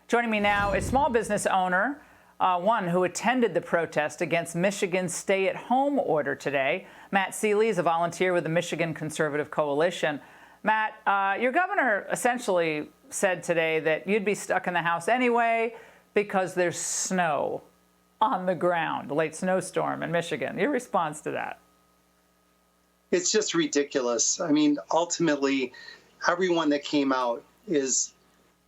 Joining me now is small business owner, one who attended the protest against Michigan's stay-at-home order today. Matt Seeley is a volunteer with the Michigan Conservative Coalition. Matt, your governor essentially said today that you'd be stuck in the house anyway because there's snow on the ground, a late snowstorm in Michigan. Your response to that? It's just ridiculous. I mean, ultimately, everyone that came out is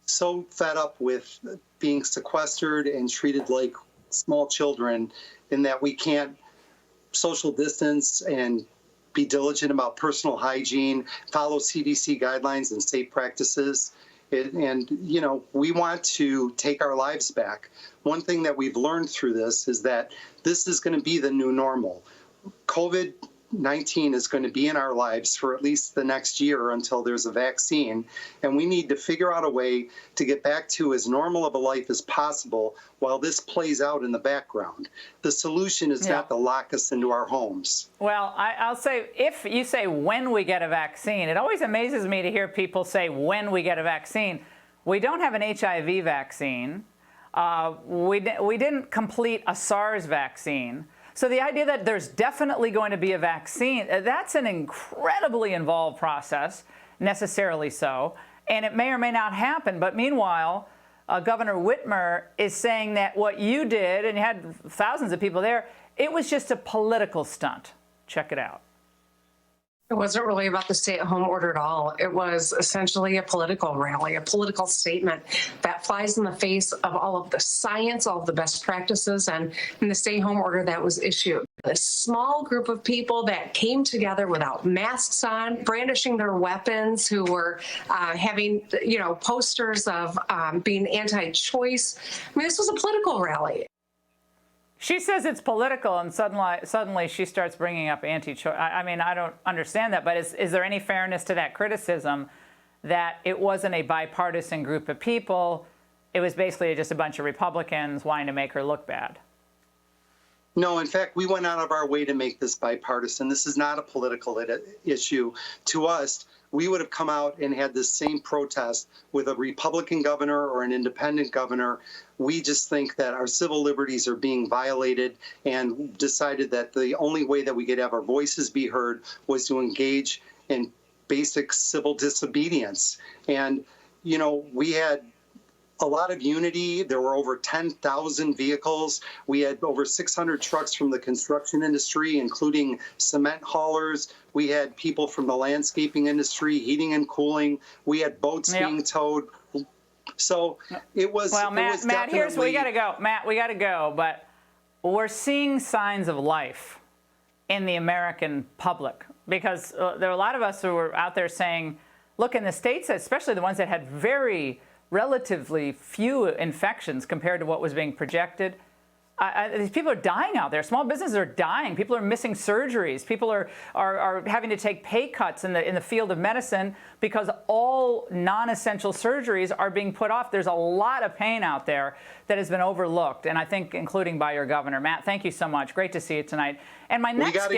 so fed up with being sequestered and treated like small children in that we can't social distance and be diligent about personal hygiene, follow CDC guidelines and safe practices. And, you know, we want to take our lives back. One thing that we've learned through this is that this is going to be the new normal. COVID-19 is going to be in our lives for at least the next year until there's a vaccine. And we need to figure out a way to get back to as normal of a life as possible while this plays out in the background. The solution is not to lock us into our homes. Well, I'll say, if you say when we get a vaccine, it always amazes me to hear people say when we get a vaccine. We don't have an HIV vaccine. We didn't complete a SARS vaccine. So the idea that there's definitely going to be a vaccine, that's an incredibly involved process, necessarily so, and it may or may not happen. But meanwhile, Governor Whitmer is saying that what you did, and you had thousands of people there, it was just a political stunt. Check it out. It wasn't really about the stay-at-home order at all. It was essentially a political rally, a political statement that flies in the face of all of the science, all of the best practices, and the stay-home order that was issued. This small group of people that came together without masks on, brandishing their weapons, who were having, posters of being anti-choice. I mean, this was a political rally. She says it's political, and suddenly she starts bringing up anti-choice. I mean, I don't understand that, but is there any fairness to that criticism that it wasn't a bipartisan group of people? It was basically just a bunch of Republicans wanting to make her look bad. No, in fact, we went out of our way to make this bipartisan. This is not a political issue. To us, we would have come out and had this same protest with a Republican governor or an independent governor. We just think that our civil liberties are being violated and decided that the only way that we could have our voices be heard was to engage in basic civil disobedience. And, we had a lot of unity. There were over 10,000 vehicles. We had over 600 trucks from the construction industry, including cement haulers. We had people from the landscaping industry, heating and cooling. We had boats being towed. So it was. Well, Matt, here's we got to go. Matt, we got to go. But we're seeing signs of life in the American public, because there are a lot of us who were out there saying, look, in the states, especially the ones that had relatively few infections compared to what was being projected. These people are dying out there. Small businesses are dying. People are missing surgeries. People are having to take pay cuts in the field of medicine because all non-essential surgeries are being put off. There's a lot of pain out there that has been overlooked, and I think including by your governor. Matt, thank you so much. Great to see you tonight. And my next guest.